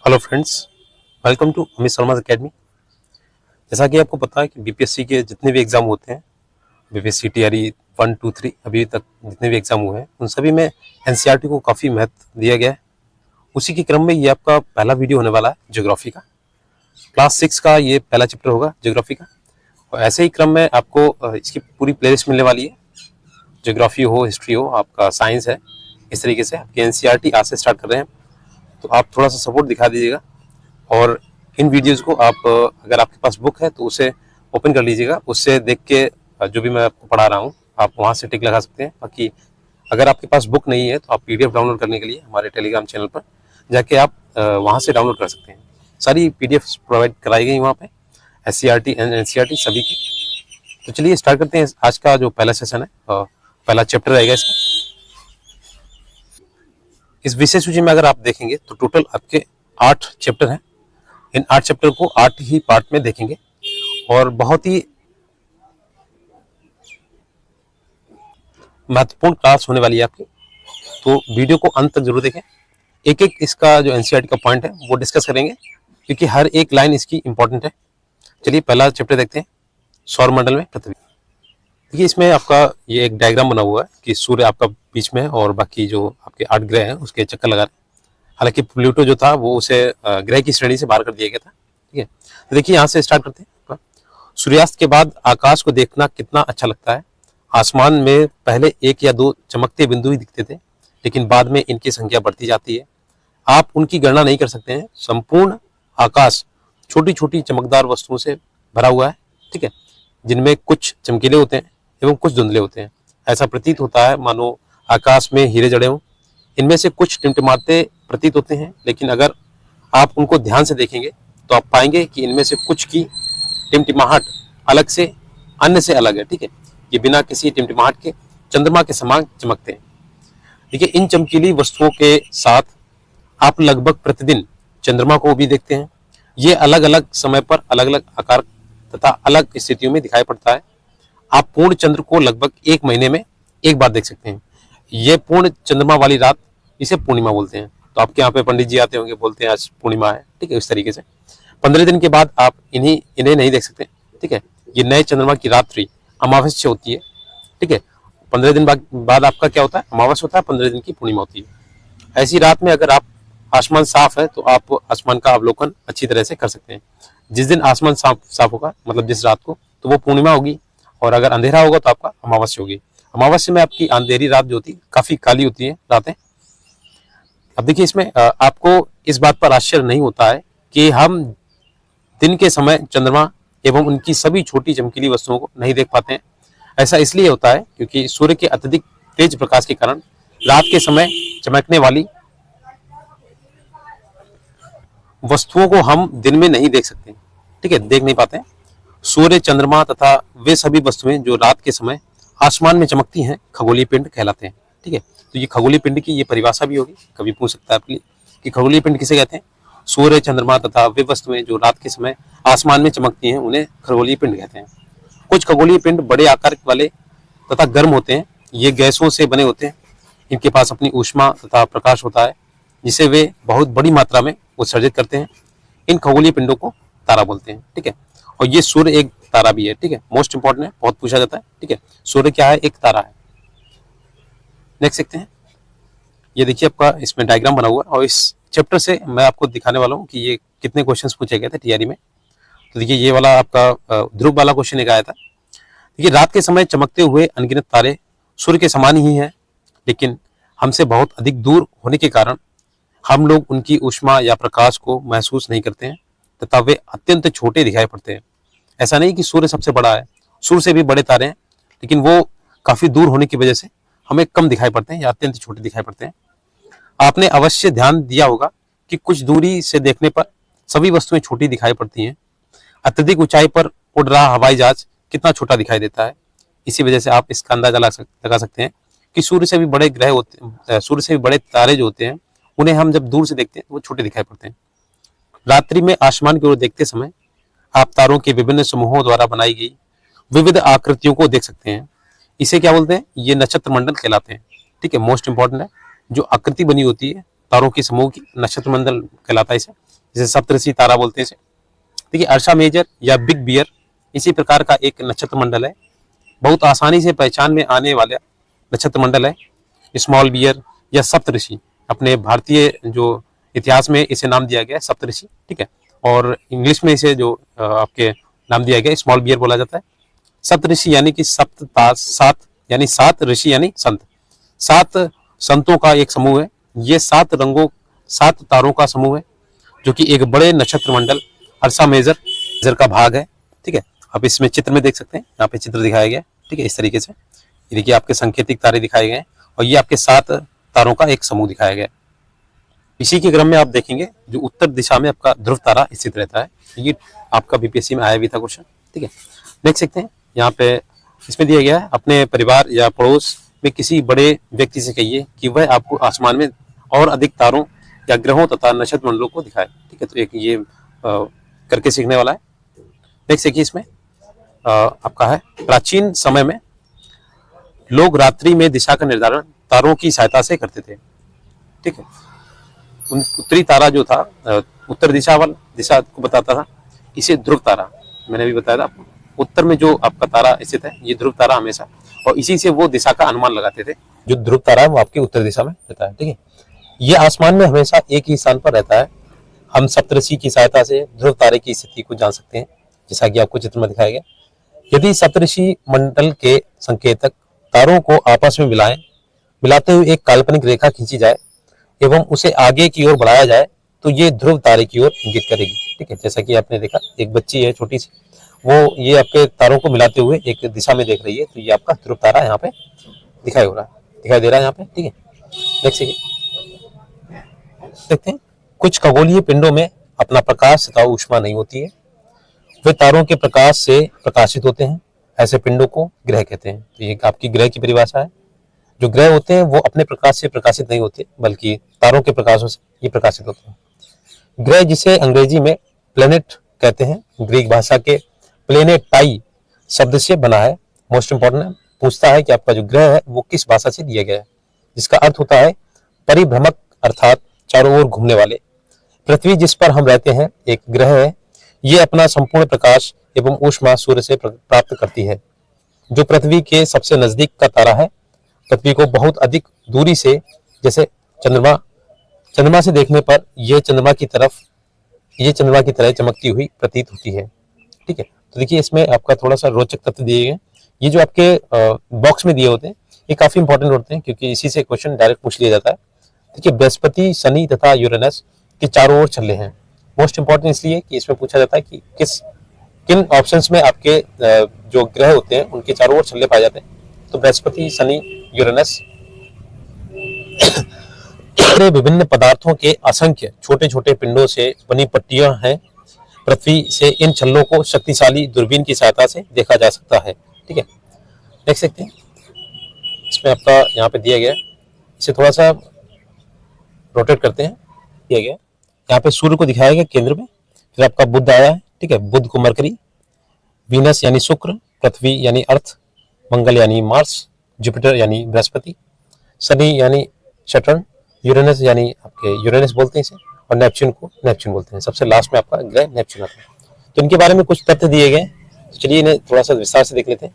Hello friends, welcome to Amit Sharma academy. जैसा कि आपको पता है कि बीपीएससी के जितने भी एग्ज़ाम होते हैं, बीपीएससी टीआरई 1, 2, 3 अभी तक जितने भी एग्ज़ाम हुए हैं उन सभी में एनसीईआरटी को काफ़ी महत्व दिया गया है। उसी के क्रम में ये आपका पहला वीडियो होने वाला है ज्योग्राफी का। क्लास 6 का ये पहला चैप्टर होगा ज्योग्राफी का। और ऐसे ही क्रम में आपको इसकी पूरी प्लेलिस्ट मिलने वाली है। ज्योग्राफी हो, हिस्ट्री हो, आपका साइंस है, इस तरीके से आपकी एनसीईआरटी आज से स्टार्ट कर रहे हैं। तो आप थोड़ा सा सपोर्ट दिखा दीजिएगा और इन वीडियोस को आप अगर आपके पास बुक है तो उसे ओपन कर लीजिएगा। उससे देख के जो भी मैं आपको पढ़ा रहा हूँ आप वहाँ से टिक लगा सकते हैं। बाकी अगर आपके पास बुक नहीं है तो आप पीडीएफ डाउनलोड करने के लिए हमारे टेलीग्राम चैनल पर जाके आप वहाँ से डाउनलोड कर सकते हैं। सारी पीडीएफ प्रोवाइड कराई गई वहाँ पे, एससीईआरटी एंड एनसीईआरटी सभी की। तो चलिए स्टार्ट करते हैं आज का जो पहला सेशन है। पहला चैप्टर रहेगा इसका। इस विषय सूची में अगर आप देखेंगे तो टोटल आपके 8 चैप्टर हैं। इन 8 चैप्टर को 8 ही पार्ट में देखेंगे और बहुत ही महत्वपूर्ण क्लास होने वाली है आपकी। तो वीडियो को अंत तक जरूर देखें। एक एक इसका जो एनसीईआरटी का पॉइंट है वो डिस्कस करेंगे क्योंकि हर एक लाइन इसकी इंपॉर्टेंट है। चलिए पहला चैप्टर देखते हैं, सौरमंडल में पृथ्वी। देखिए इसमें आपका ये एक डायग्राम बना हुआ है कि सूर्य आपका बीच में है और बाकी जो आपके 8 ग्रह हैं उसके चक्कर लगा रहे हैं। हालांकि प्लूटो जो था वो उसे ग्रह की श्रेणी से बाहर कर दिया गया था। ठीक है, तो देखिए यहाँ से स्टार्ट करते हैं। सूर्यास्त के बाद आकाश को देखना कितना अच्छा लगता है। आसमान में पहले 1 या 2 चमकते बिंदु ही दिखते थे, लेकिन बाद में इनकी संख्या बढ़ती जाती है। आप उनकी गणना नहीं कर सकते हैं। संपूर्ण आकाश छोटी छोटी चमकदार वस्तुओं से भरा हुआ है। ठीक है, जिनमें कुछ चमकीले होते हैं एवं कुछ धुंधले होते हैं। ऐसा प्रतीत होता है मानो आकाश में हीरे जड़े हों। इनमें से कुछ टिमटिमाते प्रतीत होते हैं, लेकिन अगर आप उनको ध्यान से देखेंगे तो आप पाएंगे कि इनमें से कुछ की टिमटिमाहट अलग से अन्य से अलग है। ठीक है, ये बिना किसी टिमटिमाहट के चंद्रमा के समान चमकते हैं। देखिए इन चमकीली वस्तुओं के साथ आप लगभग प्रतिदिन चंद्रमा को भी देखते हैं। ये अलग अलग समय पर अलग अलग आकार तथा अलग स्थितियों में दिखाई पड़ता है। आप पूर्ण चंद्र को लगभग 1 महीने में एक बार देख सकते हैं। ये पूर्ण चंद्रमा वाली रात इसे पूर्णिमा बोलते हैं। तो आपके यहाँ पे पंडित जी आते होंगे, बोलते हैं आज पूर्णिमा है। ठीक है, इस तरीके से 15 दिन के बाद आप इन्हें नहीं देख सकते। ठीक है, ये नए चंद्रमा की रात्रि अमावस्या होती है। ठीक है, 15 दिन बाद आपका क्या होता है, अमावस्या होता है, 15 दिन की पूर्णिमा होती है। ऐसी रात में अगर आप आसमान साफ है तो आप आसमान का अवलोकन अच्छी तरह से कर सकते हैं। जिस दिन आसमान साफ होगा, मतलब जिस रात को, तो वो पूर्णिमा होगी, और अगर अंधेरा होगा तो आपका अमावस्या होगी। अमावस्या में आपकी अंधेरी रात जो होती है काफी काली होती है रातें। अब देखिए इसमें आपको इस बात पर आश्चर्य नहीं होता है कि हम दिन के समय चंद्रमा एवं उनकी सभी छोटी चमकीली वस्तुओं को नहीं देख पाते हैं। ऐसा इसलिए होता है क्योंकि सूर्य के अत्यधिक तेज प्रकाश के कारण रात के समय चमकने वाली वस्तुओं को हम दिन में नहीं देख सकते। ठीक है, देख नहीं पाते हैं। सूर्य, चंद्रमा तथा वे सभी वस्तुएं जो रात के समय आसमान में चमकती हैं खगोलीय पिंड कहलाते हैं। ठीक है, तो ये खगोलीय पिंड की ये परिभाषा भी होगी, कभी पूछ सकता है आपके लिए कि खगोलीय पिंड किसे कहते हैं। सूर्य, चंद्रमा तथा वे वस्तुएं जो रात के समय आसमान में चमकती हैं उन्हें खगोलीय पिंड कहते हैं। कुछ खगोलीय पिंड बड़े आकार वाले तथा गर्म होते हैं। ये गैसों से बने होते हैं। इनके पास अपनी ऊष्मा तथा प्रकाश होता है जिसे वे बहुत बड़ी मात्रा में उत्सर्जित करते हैं। इन खगोलीय पिंडों को तारा बोलते हैं। ठीक है, और ये सूर्य एक तारा भी है। ठीक है, मोस्ट इंपॉर्टेंट है, बहुत पूछा जाता है। ठीक है, सूर्य क्या है, एक तारा है। नेक्स्ट देखते हैं। ये देखिए आपका इसमें डायग्राम बना हुआ है और इस चैप्टर से मैं आपको दिखाने वाला हूँ कि ये कितने क्वेश्चंस पूछे गए थे टीआरई में। तो देखिए ये वाला आपका ध्रुव वाला क्वेश्चन एक आया था। देखिए रात के समय चमकते हुए अनगिनत तारे सूर्य के समान ही हैं, लेकिन हमसे बहुत अधिक दूर होने के कारण हम लोग उनकी ऊष्मा या प्रकाश को महसूस नहीं करते हैं तथा वे अत्यंत छोटे दिखाई पड़ते हैं। ऐसा नहीं कि सूर्य सबसे बड़ा है, सूर्य से भी बड़े तारे हैं, लेकिन वो काफी दूर होने की वजह से हमें कम दिखाई पड़ते हैं या अत्यंत छोटे दिखाई पड़ते हैं। आपने अवश्य ध्यान दिया होगा कि कुछ दूरी से देखने पर सभी वस्तुएं छोटी दिखाई पड़ती हैं। अत्यधिक ऊंचाई पर उड़ रहा हवाई जहाज कितना छोटा दिखाई देता है। इसी वजह से आप इसका अंदाजा लगा सकते हैं कि सूर्य से भी बड़े ग्रह होते हैं, सूर्य से भी बड़े तारे जो होते हैं उन्हें हम जब दूर से देखते हैं वो छोटे दिखाई पड़ते हैं। रात्रि में आसमान की ओर देखते समय आप तारों के विभिन्न समूहों द्वारा बनाई गई विविध आकृतियों को देख सकते हैं। इसे क्या बोलते हैं, ये नक्षत्र मंडल कहलाते हैं। ठीक है, मोस्ट इंपॉर्टेंट है। जो आकृति बनी होती है तारों के समूह की, नक्षत्र मंडल कहलाता है इसे। जिसे सप्तऋषि तारा बोलते हैं इसे। देखिए अर्शा मेजर या बिग बियर इसी प्रकार का एक नक्षत्र मंडल है, बहुत आसानी से पहचान में आने वाला नक्षत्र मंडल है। स्मॉल बियर या सप्तऋषि, अपने भारतीय जो इतिहास में इसे नाम दिया गया है सप्तऋषि, ठीक है, और इंग्लिश में इसे जो आपके नाम दिया गया स्मॉल बियर बोला जाता है। सप्तऋषि यानी कि सात यानी सात ऋषि यानी संत, सात संतों का एक समूह है। ये सात रंगों, सात तारों का समूह है जो कि एक बड़े नक्षत्र मंडल अर्सा मेजर का भाग है, ठीक है। आप इसमें चित्र में देख सकते हैं, यहाँ पे चित्र दिखाया गया है, ठीक है, इस तरीके से। ये देखिए आपके सांकेतिक तारे दिखाए गए हैं और ये आपके सात तारों का एक समूह दिखाया गया है। इसी के क्रम में आप देखेंगे जो उत्तर दिशा में आपका ध्रुव तारा स्थित रहता है। ये आपका बीपीएससी में आया भी था क्वेश्चन, ठीक है। देख सकते हैं यहाँ पे इसमें दिया गया है, अपने परिवार या पड़ोस में किसी बड़े व्यक्ति से कहिए कि वह आपको आसमान में और अधिक तारों या ग्रहों तथा नक्षत्र मंडलों को दिखाए, ठीक है। तो एक ये करके सीखने वाला है। देख सकिए इसमें आपका है, प्राचीन समय में लोग रात्रि में दिशा का निर्धारण तारों की सहायता से करते थे, ठीक है। उत्तरी तारा जो था उत्तर दिशा वाला दिशा को बताता था, इसे ध्रुव तारा मैंने भी बताया था आपको। उत्तर में जो आपका तारा स्थित है ये ध्रुव तारा हमेशा, और इसी से वो दिशा का अनुमान लगाते थे। जो ध्रुव तारा है वो आपकी उत्तर दिशा में रहता है, ठीक है। ये आसमान में हमेशा एक ही स्थान पर रहता है। हम सप्तऋषि की सहायता से ध्रुव तारे की स्थिति को जान सकते हैं, जैसा कि आपको चित्र में दिखाया गया। यदि सप्तऋषि मंडल के संकेतक तारों को आपस में मिलाते हुए एक काल्पनिक रेखा खींची जाए एवं उसे आगे की ओर बढ़ाया जाए तो ये ध्रुव तारे की ओर इंगित करेगी, ठीक है। जैसा कि आपने देखा एक बच्ची है छोटी सी, वो ये आपके तारों को मिलाते हुए एक दिशा में देख रही है, तो ये आपका ध्रुव तारा यहाँ पे दिखाई दे रहा है यहाँ पे, ठीक है। देखते हैं कुछ खगोलीय पिंडों में अपना प्रकाश तथा ऊष्मा नहीं होती है, वे तारों के प्रकाश से प्रकाशित होते हैं। ऐसे पिंडों को ग्रह कहते हैं। तो ये आपकी ग्रह की परिभाषा है। जो ग्रह होते हैं वो अपने प्रकाश से प्रकाशित नहीं होते, बल्कि तारों के प्रकाशों से ये प्रकाशित होते हैं। ग्रह जिसे अंग्रेजी में प्लेनेट कहते हैं, ग्रीक भाषा के प्लेनेटाई शब्द से बना है। मोस्ट इंपॉर्टेंट है, पूछता है कि आपका जो ग्रह है वो किस भाषा से दिया गया है, जिसका अर्थ होता है परिभ्रमक, अर्थात चारों ओर घूमने वाले। पृथ्वी जिस पर हम रहते हैं एक ग्रह है। ये अपना संपूर्ण प्रकाश एवं ऊष्मा सूर्य से प्राप्त करती है, जो पृथ्वी के सबसे नजदीक का तारा है। पृथ्वी को बहुत अधिक दूरी से, जैसे चंद्रमा से देखने पर यह चंद्रमा की तरह चमकती हुई प्रतीत होती है, ठीक है। तो देखिए इसमें आपका थोड़ा सा रोचक तथ्य दिए गए। ये जो आपके बॉक्स में दिए होते हैं ये काफी इंपॉर्टेंट होते हैं, क्योंकि इसी से क्वेश्चन डायरेक्ट पूछ लिया जाता है। देखिए बृहस्पति, शनि तथा यूरेनस के चारों ओर छल्ले हैं। मोस्ट इंपॉर्टेंट इसलिए कि इसमें पूछा जाता है कि किन ऑप्शंस में आपके जो ग्रह होते हैं उनके चारों ओर छल्ले पाए जाते हैं। तो बृहस्पति, शनि, यूरेनस विभिन्न पदार्थों के असंख्य छोटे छोटे पिंडों से बनी पट्टियां हैं। पृथ्वी से इन छल्लों को शक्तिशाली दूरबीन की सहायता से देखा जा सकता है, ठीक है। देख सकते हैं इसमें आपका यहाँ पे दिया गया है, इसे थोड़ा सा रोटेट करते हैं। दिया गया यहाँ पे सूर्य को दिखाया गया केंद्र में, फिर आपका बुध आया है, ठीक है। बुध को मरकरी, वीनस यानी शुक्र, पृथ्वी यानी अर्थ, मंगल यानी मार्स, जुपिटर यानी बृहस्पति, शनि यानी सैटर्न, यूरेनस यानी आपके यूरेनस बोलते हैं इसे, और नेपच्यून को नेपच्यून बोलते हैं। सबसे लास्ट में आपका ग्रह नेपच्यून आता है। तो इनके बारे में कुछ तथ्य दिए गए, तो चलिए इन्हें थोड़ा सा विस्तार से देख लेते हैं।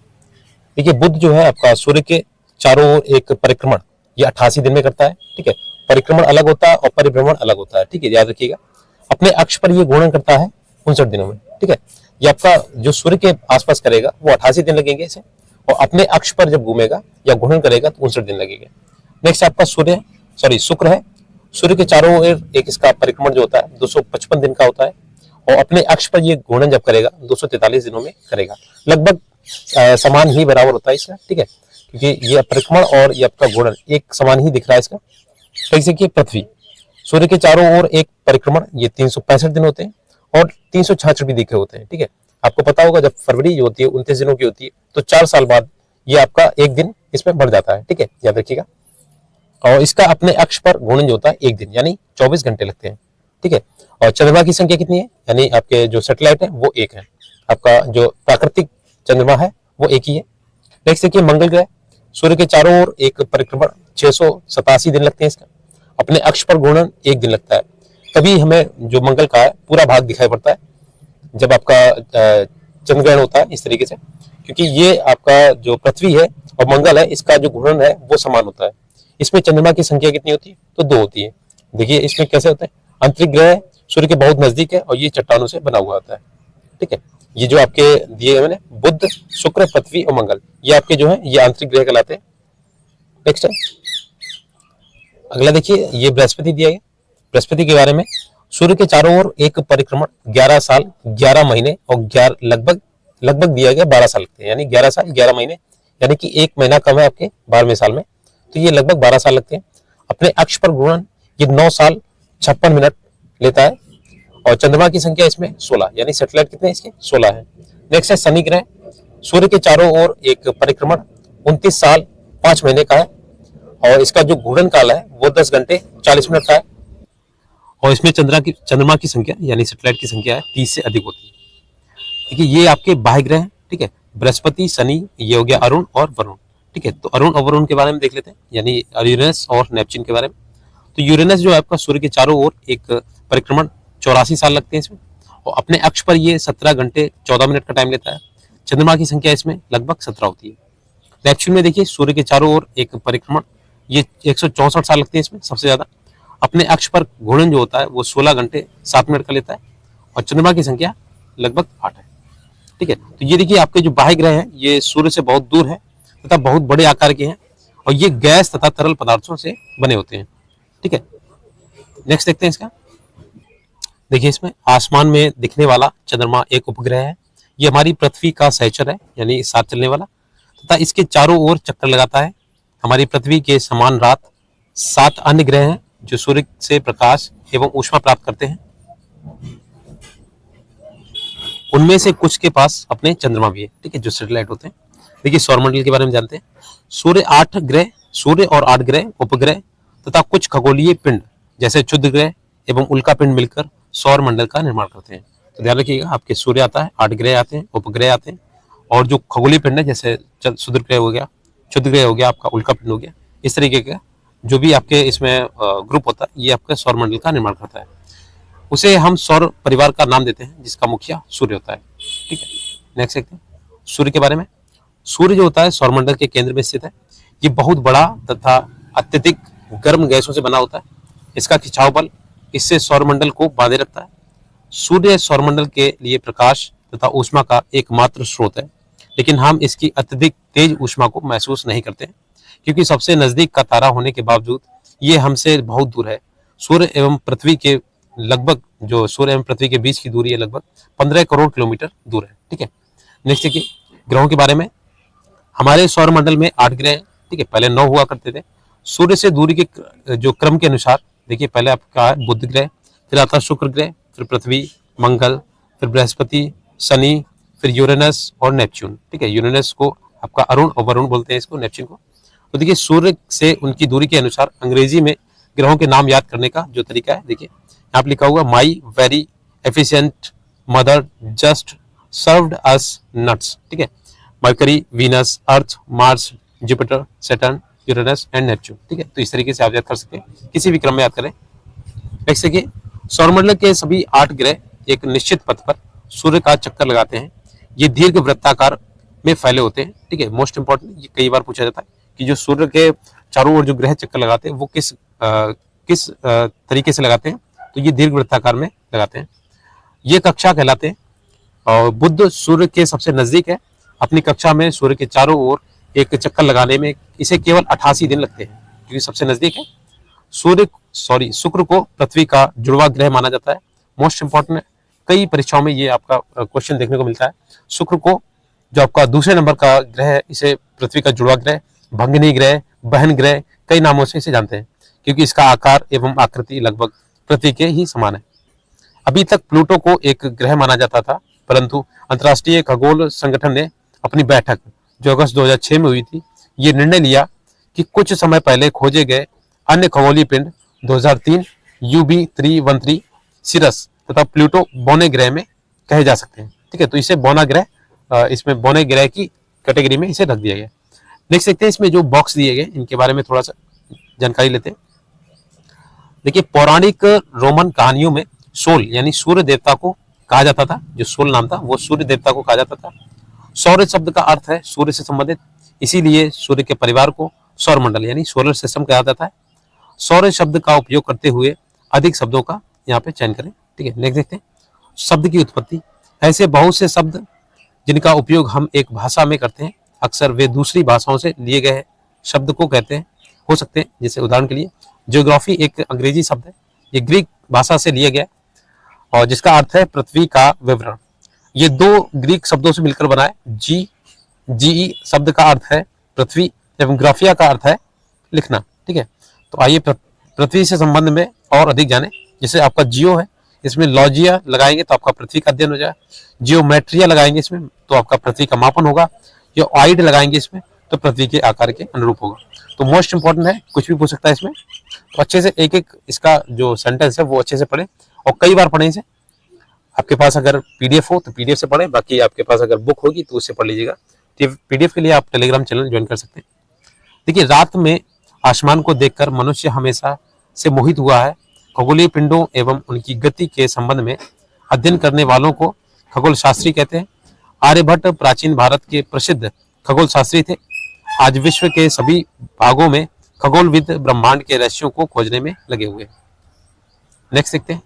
देखिए बुध जो है आपका सूर्य के चारों ओर एक परिक्रमण ये 88 दिन में करता है, ठीक है। परिक्रमण अलग होता है और परिभ्रमण अलग होता है, ठीक है, याद रखिएगा। अपने अक्ष पर ये घूर्णन करता है 59 दिनों में, ठीक है। ये आपका जो सूर्य के आसपास करेगा वो 88 दिन लगेंगे इसे, और अपने अक्ष पर जब घूमेगा या घूर्णन करेगा तो 59 दिन लगेगा। नेक्स्ट आपका शुक्र है। सूर्य के चारों ओर एक इसका परिक्रमण जो होता है 255 दिन का होता है, और अपने अक्ष पर ये घूर्णन जब करेगा 243 दिनों में करेगा। लगभग समान ही बराबर होता है इसका, ठीक है, क्योंकि ये परिक्रमण और ये आपका घूर्णन एक समान ही दिख रहा है इसका। जैसे कि पृथ्वी सूर्य के चारों ओर एक परिक्रमण ये 365 दिन होते हैं, और 366 भी दिखे होते हैं, ठीक है। आपको पता होगा जब फरवरी जो होती है 29 दिनों की होती है, तो 4 साल बाद ये आपका एक दिन इसमें बढ़ जाता है, ठीक है, याद रखिएगा। और इसका अपने अक्ष पर घूर्णन जो होता है एक दिन यानी 24 घंटे लगते हैं, ठीक है। और चंद्रमा की संख्या कितनी है, यानी आपके जो सैटेलाइट है वो एक है, आपका जो प्राकृतिक चंद्रमा है वो एक ही है। नेक्स्ट देखिए मंगल ग्रह, सूर्य के चारों ओर एक परिक्रमण 687 दिन लगते हैं इसका, अपने अक्ष पर घूर्णन एक दिन लगता है। तभी हमें जो मंगल का है पूरा भाग दिखाई पड़ता है जब आपका चंद्रग्रहण होता है इस तरीके से, क्योंकि ये आपका जो पृथ्वी है और मंगल है इसका जो घूर्णन है वो समान होता है। इसमें चंद्रमा की संख्या कितनी होती है? तो 2 होती है। देखिए इसमें कैसे होता है, अंतरिक्ष ग्रह सूर्य के बहुत नजदीक है और ये चट्टानों से बना हुआ होता है। ठीक है, ये जो आपके दिए हुए मैंने बुध, शुक्र, पृथ्वी और मंगल, ये आपके जो है ये आंतरिक ग्रह कहलाते हैं। नेक्स्ट है अगला, देखिए ये बृहस्पति दिया गया। बृहस्पति के बारे में, सूर्य के चारों ओर एक परिक्रमण 11 साल 11 महीने और लगभग दिया गया 12 साल लगते हैं, यानी 11 साल 11 महीने, यानी कि 1 महीना कम है आपके 12वें साल में, तो ये लगभग 12 साल लगते हैं। अपने अक्ष पर घूर्णन ये 9 साल 56 मिनट लेता है और चंद्रमा की संख्या इसमें 16, यानी सैटेलाइट कितने इसके 16 है। नेक्स्ट है शनि ग्रह, सूर्य के चारों ओर एक परिक्रमण 29 साल 5 महीने का है और इसका जो घूर्णन काल है वो 10 घंटे 40 मिनट का है और इसमें चंद्रमा की संख्या यानी सैटेलाइट की संख्या है 30 से अधिक होती है। ठीक है, ये आपके बाह्य ग्रह हैं। ठीक है, बृहस्पति, शनि, ये हो गया अरुण और वरुण। ठीक है, तो अरुण और वरुण के बारे में देख लेते हैं, यानी यूरेनस और नेपच्यून के बारे में। तो यूरेनस जो है आपका सूर्य के चारों ओर एक परिक्रमण 84 साल लगते हैं इसमें और अपने अक्ष पर ये 17 घंटे 14 मिनट का टाइम लेता है। चंद्रमा की संख्या इसमें लगभग 17 होती है। नेपच्यून में देखिए सूर्य के चारों ओर एक परिक्रमण ये 164 साल लगते हैं इसमें सबसे ज्यादा। अपने अक्ष पर घूर्णन जो होता है वो 16 घंटे 7 मिनट का लेता है और चंद्रमा की संख्या लगभग 8 है। ठीक है, तो ये देखिए आपके जो बाह्य ग्रह हैं ये सूर्य से बहुत दूर है तथा बहुत बड़े आकार के हैं और ये गैस तथा तरल पदार्थों से बने होते हैं। ठीक है, नेक्स्ट देखते हैं इसका। देखिए इसमें आसमान में दिखने वाला चंद्रमा एक उपग्रह है, ये हमारी पृथ्वी का सहचर है, यानी साथ चलने वाला, तथा इसके चारों ओर चक्कर लगाता है। हमारी पृथ्वी के समान रात 7 अन्य ग्रह हैं जो सूर्य से प्रकाश एवं ऊष्मा प्राप्त करते हैं। उनमें से कुछ के पास अपने चंद्रमा भी है। ठीक है, जो सैटेलाइट होते हैं। देखिए सौरमंडल के बारे में जानते हैं। सूर्य और 8 ग्रह उपग्रह तथा कुछ खगोलीय पिंड जैसे क्षुद्र ग्रह एवं उल्का पिंड मिलकर सौर मंडल का निर्माण करते हैं। तो ध्यान रखिएगा, आपके सूर्य आता है, 8 ग्रह आते हैं, उपग्रह आते हैं और जो खगोलीय पिंड है जैसे क्षुद्र ग्रह हो गया, आपका उल्का पिंड हो गया, इस तरीके का जो भी आपके इसमें ग्रुप होता है ये आपके सौर मंडल का निर्माण करता है। उसे हम सौर परिवार का नाम देते हैं जिसका मुखिया सूर्य होता है। ठीक है, नेक्स्ट देखते हैं सूर्य के बारे में। सूर्य जो होता है सौरमंडल के केंद्र में स्थित है। ये बहुत बड़ा तथा अत्यधिक गर्म गैसों से बना होता है। इसका खिंचाव बल इससे सौरमंडल को बांधे रखता है। सूर्य सौरमंडल के लिए प्रकाश तथा ऊष्मा का एकमात्र स्रोत है, लेकिन हम इसकी अत्यधिक तेज ऊष्मा को महसूस नहीं करते हैं क्योंकि सबसे नजदीक का तारा होने के बावजूद ये हमसे बहुत दूर है। सूर्य एवं पृथ्वी के बीच की दूरी है लगभग 15 करोड़ किलोमीटर दूर है। ठीक है, नेक्स्ट देखिए ग्रहों के बारे में। हमारे सौरमंडल में 8 ग्रह। ठीक है, पहले 9 हुआ करते थे। सूर्य से दूरी के जो क्रम के अनुसार देखिए पहले आपका है बुध ग्रह, फिर आता है शुक्र ग्रह, फिर पृथ्वी, मंगल, फिर बृहस्पति, शनि, फिर यूरेनस और नेपच्यून। ठीक है, यूरेनस को आपका अरुण और वरुण बोलते हैं, इसको नेपच्यून को। तो देखिए सूर्य से उनकी दूरी के अनुसार अंग्रेजी में ग्रहों के नाम याद करने का जो तरीका है, देखिए यहाँ पे लिखा हुआ my very efficient mother just served us nuts. ठीक है, mercury, Venus, earth, Mars, Jupiter, Saturn, Uranus and Neptune. ठीक है, तो इस तरीके से आप याद कर सकते हैं, किसी भी क्रम में याद करें। नेक्स्ट देखिए सौरमंडल के सभी 8 ग्रह एक निश्चित पथ पर सूर्य का चक्कर लगाते हैं। ये दीर्घ वृत्ताकार में फैले होते हैं। ठीक है, मोस्ट इंपॉर्टेंट, ये कई बार पूछा जाता है कि जो सूर्य के चारों ओर जो ग्रह चक्कर लगाते हैं वो किस तरीके से लगाते हैं, तो ये दीर्घ वृत्ताकार में लगाते हैं। ये कक्षा कहलाते हैं और बुध सूर्य के सबसे नजदीक है। अपनी कक्षा में सूर्य के चारों ओर एक चक्कर लगाने में इसे केवल 88 दिन लगते हैं क्योंकि सबसे नजदीक है। शुक्र को पृथ्वी का जुड़वा ग्रह माना जाता है। मोस्ट इंपॉर्टेंट, कई परीक्षाओं में ये आपका क्वेश्चन देखने को मिलता है। शुक्र को जो आपका दूसरे नंबर का ग्रह है इसे पृथ्वी का जुड़वा ग्रह, भंगिनी ग्रह, बहन ग्रह, कई नामों से इसे जानते हैं क्योंकि इसका आकार एवं आकृति लगभग पृथ्वी के ही समान है। अभी तक प्लूटो को एक ग्रह माना जाता था, परंतु अंतर्राष्ट्रीय खगोल संगठन ने अपनी बैठक जो अगस्त 2006 में हुई थी, ये निर्णय लिया कि कुछ समय पहले खोजे गए अन्य खगोलीय पिंड 2003 UB313 सिरस तथा प्लूटो बौने ग्रह में कहे जा सकते हैं। ठीक है, तो इसे बौना ग्रह, इसमें बौने ग्रह की कैटेगरी में इसे रख दिया गया। नेक्स्ट देखते हैं इसमें जो बॉक्स दिए गए इनके बारे में थोड़ा सा जानकारी लेते हैं। देखिए पौराणिक रोमन कहानियों में सोल यानी सूर्य देवता को कहा जाता था, जो सोल नाम था वो सूर्य देवता को कहा जाता था। सौर शब्द का अर्थ है सूर्य से संबंधित, इसीलिए सूर्य के परिवार को सौर मंडल यानी सोलर सिस्टम कहा जाता है। सौर शब्द का उपयोग करते हुए अधिक शब्दों का यहाँ पे चयन करें। ठीक है, नेक्स्ट देखते हैं शब्द की उत्पत्ति। ऐसे बहुत से शब्द जिनका उपयोग हम एक भाषा में करते हैं, अक्सर वे दूसरी भाषाओं से लिए गए शब्द को कहते हैं, हो सकते हैं। जैसे उदाहरण के लिए ज्योग्राफी एक अंग्रेजी शब्द है, ये ग्रीक भाषा से लिया गया और जिसका अर्थ है पृथ्वी का विवरण। ये दो ग्रीक शब्दों से मिलकर बना है। जीई शब्द का अर्थ है पृथ्वी एवं ग्राफिया का अर्थ है लिखना। ठीक है, तो आइए पृथ्वी से संबंध में और अधिक जाने। जैसे आपका जियो है, इसमें लॉजिया लगाएंगे तो आपका पृथ्वी का अध्ययन हो जाएगा। जियोमेट्रिया लगाएंगे इसमें तो आपका पृथ्वी का मापन होगा। या ऑइड लगाएंगे इसमें तो पृथ्वी के आकार के अनुरूप होगा। तो मोस्ट इंपॉर्टेंट है, कुछ भी पूछ सकता है इसमें। तो अच्छे से एक एक इसका जो सेंटेंस है वो अच्छे से पढ़े और कई बार पढ़ें इसे। आपके पास अगर पीडीएफ हो तो पीडीएफ से पढ़ें, बाकी आपके पास अगर बुक होगी तो उससे पढ़ लीजिएगा। पीडीएफ के लिए आप टेलीग्राम चैनल ज्वाइन कर सकते हैं। देखिए रात में आसमान को देखकर मनुष्य हमेशा से मोहित हुआ है। खगोलीय पिंडों एवं उनकी गति के संबंध में अध्ययन करने वालों को खगोल शास्त्री कहते हैं। आर्यभट्ट प्राचीन भारत के प्रसिद्ध खगोल शास्त्री थे। आज विश्व के सभी भागों में खगोलविद ब्रह्मांड के रहस्यों को खोजने में लगे हुए हैं। नेक्स्ट देखते हैं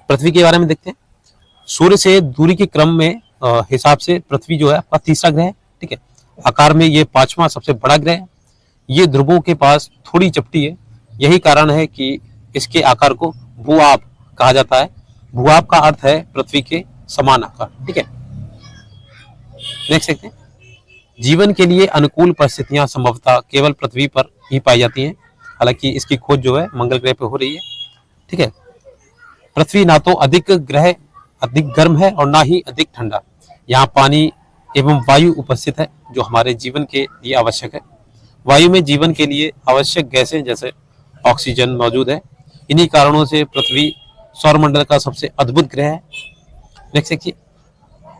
पृथ्वी के बारे में देखते हैं। सूर्य से दूरी के क्रम में हिसाब से पृथ्वी जो है आपका तीसरा ग्रह है। ठीक है, आकार में ये पांचवा सबसे बड़ा ग्रह है। ये ध्रुवों के पास थोड़ी चपटी है, यही कारण है कि इसके आकार को भूआब कहा जाता है। भूआब का अर्थ है पृथ्वी के समान आकार। ठीक है, नेक्स्ट देखते हैं जीवन के लिए अनुकूल परिस्थितियां संभवतः केवल पृथ्वी पर ही पाई जाती हैं। हालांकि इसकी खोज जो है मंगल ग्रह पे हो रही है। ठीक है, पृथ्वी ना तो अधिक गर्म है और ना ही अधिक ठंडा। यहाँ पानी एवं वायु उपस्थित है जो हमारे जीवन के लिए आवश्यक है। वायु में जीवन के लिए आवश्यक गैसें जैसे ऑक्सीजन मौजूद है। इन्हीं कारणों से पृथ्वी सौरमंडल का सबसे अद्भुत ग्रह है। नेक्स्ट देखिए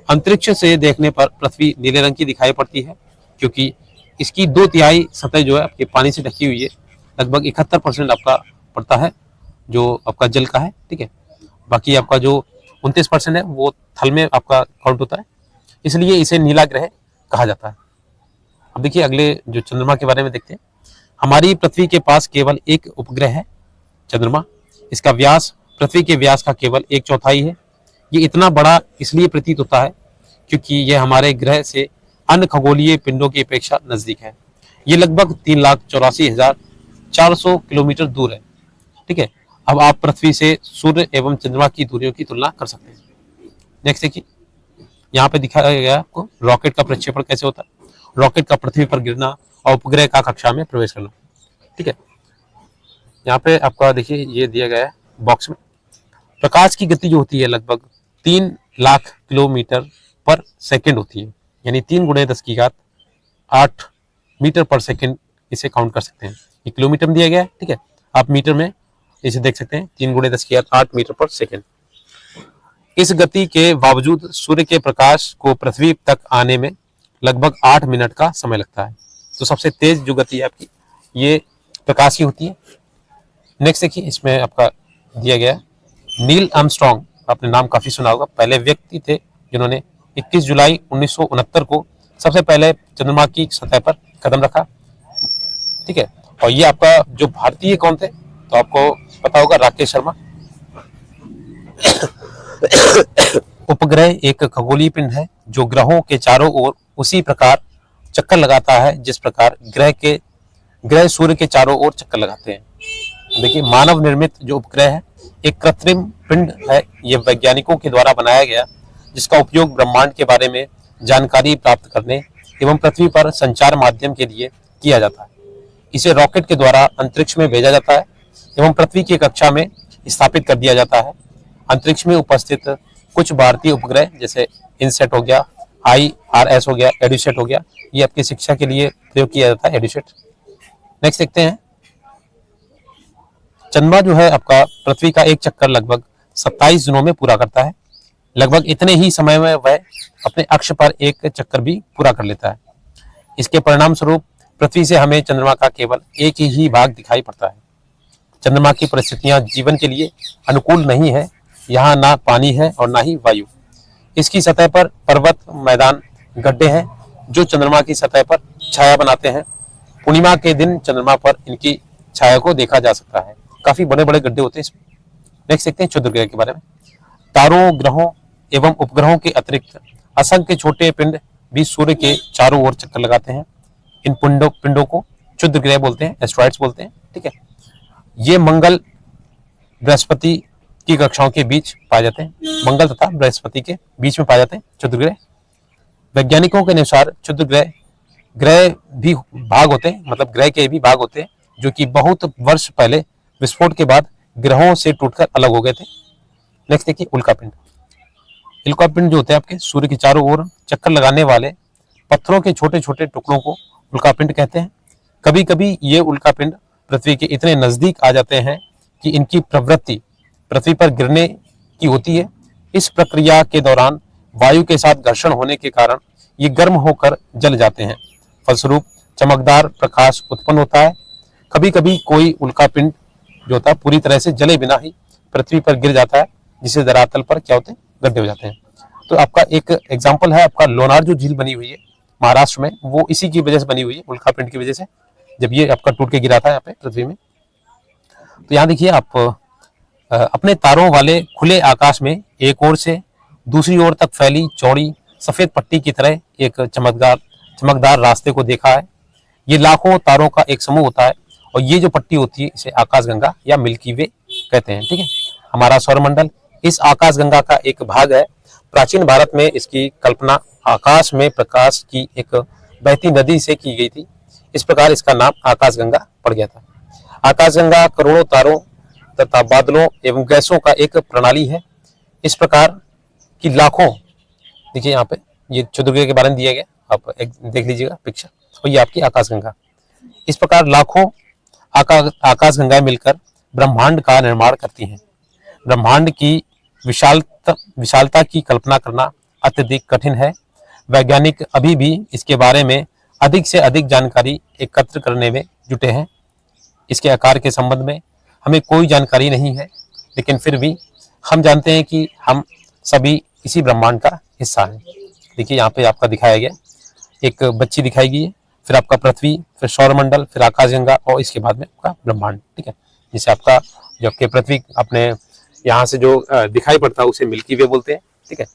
अंतरिक्ष से देखने पर पृथ्वी नीले रंग की दिखाई पड़ती है क्योंकि इसकी 2/3 सतह जो है आपके पानी से ढकी हुई है। लगभग 71% आपका पड़ता है जो आपका जल का है। ठीक है, बाकी आपका जो 29% है वो थल में आपका काउंट होता है, इसलिए इसे नीला ग्रह कहा जाता है। अब देखिए अगले जो चंद्रमा के बारे में देखते हैं। हमारी पृथ्वी के पास केवल एक उपग्रह है चंद्रमा। इसका व्यास पृथ्वी के व्यास का केवल 1/4 है। ये इतना बड़ा इसलिए प्रतीत होता है क्योंकि यह हमारे ग्रह से अन्य खगोलीय पिंडों की अपेक्षा नजदीक है। ये लगभग 3,84,400 किलोमीटर दूर है। ठीक है, अब आप पृथ्वी से सूर्य एवं चंद्रमा की दूरियों की तुलना कर सकते हैं। नेक्स्ट देखिए यहाँ पे दिखाया गया आपको रॉकेट का प्रक्षेपण कैसे होता है। रॉकेट का पृथ्वी पर गिरना और उपग्रह का कक्षा में प्रवेश करना। ठीक है, यहाँ पे आपका देखिए ये दिया गया है बॉक्स में। प्रकाश की गति जो होती है लगभग 3 लाख किलोमीटर पर सेकंड होती है, यानी 3 × 10⁸ मीटर पर सेकंड इसे काउंट कर सकते हैं। ये किलोमीटर में दिया गया है। ठीक है, आप मीटर में इसे देख सकते हैं 3 × 10⁸ मीटर पर सेकंड। इस गति के बावजूद सूर्य के प्रकाश को पृथ्वी तक आने में लगभग 8 मिनट का समय लगता है। तो सबसे तेज जो गति है आपकी ये प्रकाश की होती है। नेक्स्ट देखिए इसमें आपका दिया गया नील आर्मस्ट्रांग, आपने नाम काफी सुना होगा, पहले व्यक्ति थे जिन्होंने 21 जुलाई 1969 को सबसे पहले चंद्रमा की सतह पर कदम रखा। ठीक है, और ये आपका जो भारतीय कौन थे तो आपको पता होगा राकेश शर्मा। उपग्रह एक खगोलीय पिंड है जो ग्रहों के चारों ओर उसी प्रकार चक्कर लगाता है जिस प्रकार ग्रह सूर्य के चारों ओर चक्कर लगाते हैं। देखिए मानव निर्मित जो उपग्रह है एक कृत्रिम पिंड है। यह वैज्ञानिकों के द्वारा बनाया गया जिसका उपयोग ब्रह्मांड के बारे में जानकारी प्राप्त करने एवं पृथ्वी पर संचार माध्यम के लिए किया जाता है। इसे रॉकेट के द्वारा अंतरिक्ष में भेजा जाता है एवं पृथ्वी की कक्षा में स्थापित कर दिया जाता है। अंतरिक्ष में उपस्थित कुछ भारतीय उपग्रह जैसे इनसेट हो गया, IRS हो गया, एडुसेट हो गया, ये आपकी शिक्षा के लिए प्रयोग किया जाता है एडुसेट। नेक्स्ट देखते हैं चंद्रमा जो है आपका पृथ्वी का एक चक्कर लगभग 27 दिनों में पूरा करता है। लगभग इतने ही समय में वह अपने अक्ष पर एक चक्कर भी पूरा कर लेता है। इसके परिणाम स्वरूप पृथ्वी से हमें चंद्रमा का केवल एक ही भाग दिखाई पड़ता है। चंद्रमा की परिस्थितियां जीवन के लिए अनुकूल नहीं है। यहाँ ना पानी है और ना ही वायु। इसकी सतह पर पर्वत, मैदान, गड्ढे हैं जो चंद्रमा की सतह पर छाया बनाते हैं। पूर्णिमा के दिन चंद्रमा पर इनकी छाया को देखा जा सकता है। काफी बड़े बड़े गड्ढे होते हैं इसमें। नेक्स्ट देखते हैं क्षुद्र ग्रह के बारे में। तारों, ग्रहों एवं उपग्रहों के अतिरिक्त असंख्य छोटे पिंड भी सूर्य के चारों ओर चक्कर लगाते हैं। इन पिंडों को क्षुद्र ग्रह बोलते हैं, एस्ट्रॉइड्स बोलते हैं। ठीक है, ये मंगल, बृहस्पति की कक्षाओं के बीच पाए जाते हैं। मंगल तथा बृहस्पति के बीच में पाए जाते हैं क्षुद्र ग्रह। वैज्ञानिकों के अनुसार क्षुद्र ग्रह भी भाग होते हैं, मतलब ग्रह के भी भाग होते हैं जो कि बहुत वर्ष पहले विस्फोट के बाद ग्रहों से टूटकर अलग हो गए थे। नेक्स्ट देखिए उल्कापिंड। उल्कापिंड जो होते हैं आपके सूर्य के चारों ओर चक्कर लगाने वाले पत्थरों के छोटे छोटे टुकड़ों को उल्कापिंड कहते हैं। कभी कभी ये उल्कापिंड पृथ्वी के इतने नजदीक आ जाते हैं कि इनकी प्रवृत्ति पृथ्वी पर गिरने की होती है। इस प्रक्रिया के दौरान वायु के साथ घर्षण होने के कारण ये गर्म होकर जल जाते हैं। फलस्वरूप चमकदार प्रकाश उत्पन्न होता है। कभी कभी कोई उल्कापिंड जो होता है पूरी तरह से जले बिना ही पृथ्वी पर गिर जाता है, जिससे धरातल पर क्या होते हैं, गड्ढे हो जाते हैं। तो आपका एक एग्जाम्पल है आपका लोनार जो झील बनी हुई है महाराष्ट्र में, वो इसी की वजह से बनी हुई है, उल्कापिंड की वजह से, जब ये आपका टूट के गिरा था यहाँ पे पृथ्वी में। तो यहाँ देखिए आप अपने तारों वाले खुले आकाश में एक ओर से दूसरी ओर तक फैली चौड़ी सफेद पट्टी की तरह एक चमकदार रास्ते को देखा है। ये लाखों तारों का एक समूह होता है और ये जो पट्टी होती है इसे आकाशगंगा या मिल्की वे कहते हैं। ठीक है, हमारा सौरमंडल इस आकाशगंगा का एक भाग है। प्राचीन भारत में इसकी कल्पना आकाश में प्रकाश की एक बहती नदी से की गई थी। इस प्रकार इसका नाम आकाशगंगा पड़ गया था। आकाशगंगा करोड़ों तारों तथा बादलों एवं गैसों का एक प्रणाली है। इस प्रकार की लाखों, देखिए यहाँ पे ये क्षुद्र ग्रह के बारे में दिया गया, आप देख लीजिएगा पिक्चर, और ये आपकी आकाशगंगा। इस प्रकार लाखों आकाशगंगाएं मिलकर ब्रह्मांड का निर्माण करती हैं। ब्रह्मांड की विशालता की कल्पना करना अत्यधिक कठिन है। वैज्ञानिक अभी भी इसके बारे में अधिक से अधिक जानकारी एकत्र करने में जुटे हैं। इसके आकार के संबंध में हमें कोई जानकारी नहीं है, लेकिन फिर भी हम जानते हैं कि हम सभी इसी ब्रह्मांड का हिस्सा हैं। देखिए यहाँ पे आपका दिखाया गया, एक बच्ची दिखाई गई है, फिर आपका पृथ्वी, फिर सौरमंडल, फिर आकाशगंगा और इसके बाद में आपका ब्रह्मांड। ठीक है, जिसे आपका जो आपके पृथ्वी अपने यहाँ से जो दिखाई पड़ता है उसे मिल्की वे बोलते हैं। ठीक है,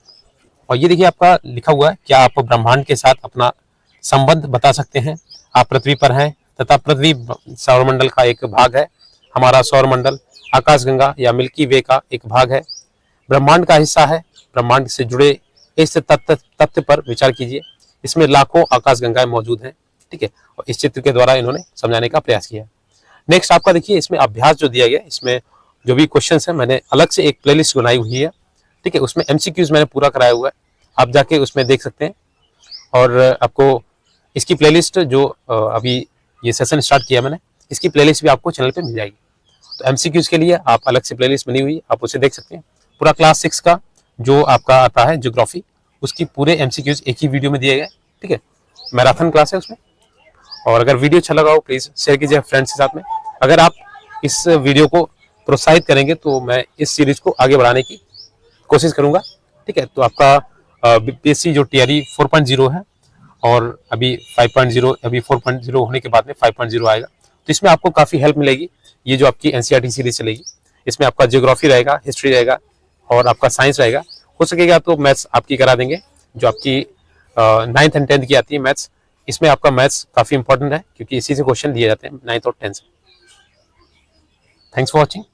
और ये देखिए आपका लिखा हुआ है, क्या आप ब्रह्मांड के साथ अपना संबंध बता सकते हैं? आप पृथ्वी पर हैं तथा पृथ्वी सौरमंडल का एक भाग है। हमारा सौरमंडल आकाशगंगा या मिल्की वे का एक भाग है, ब्रह्मांड का हिस्सा है। ब्रह्मांड से जुड़े इस तथ्य पर विचार कीजिए। इसमें लाखों आकाशगंगाएं मौजूद हैं। ठीक है, और इस चित्र के द्वारा इन्होंने समझाने का प्रयास किया। नेक्स्ट आपका देखिए इसमें अभ्यास जो दिया गया, इसमें जो भी क्वेश्चंस है मैंने अलग से एक प्लेलिस्ट बनाई हुई है। ठीक है, उसमें एमसीक्यूज मैंने पूरा कराया हुआ है, आप जाके उसमें देख सकते हैं। और आपको इसकी प्लेलिस्ट जो अभी ये सेशन स्टार्ट किया मैंने, इसकी प्लेलिस्ट भी आपको चैनल पे मिल जाएगी। तो एमसीक्यूज के लिए आप अलग से प्लेलिस्ट बनी हुई है, आप उसे देख सकते हैं। पूरा क्लास 6 का जो आपका आता है ज्योग्राफी, उसकी पूरे एमसीक्यूज एक ही वीडियो में दिए गए। ठीक है, मैराथन क्लास है उसमें। और अगर वीडियो अच्छा लगा हो प्लीज शेयर कीजिए फ्रेंड्स के साथ में। अगर आप इस वीडियो को प्रोत्साहित करेंगे तो मैं इस सीरीज को आगे बढ़ाने की कोशिश करूंगा। ठीक है, तो आपका बीपीएससी जो टीआरई 4.0 है और अभी 5.0, अभी 4.0 होने के बाद में 5.0 आएगा, तो इसमें आपको काफ़ी हेल्प मिलेगी। ये जो आपकी एनसीईआरटी सीरीज चलेगी, इसमें आपका ज्योग्राफी रहेगा, हिस्ट्री रहेगा और आपका साइंस रहेगा। हो सकेगा तो मैथ्स आपकी करा देंगे, जो आपकी 9th and 10th की आती है मैथ्स। इसमें आपका मैथ्स काफ़ी इंपॉर्टेंट है क्योंकि इसी से क्वेश्चन दिए जाते हैं 9th और 10th से। Thanks for watching.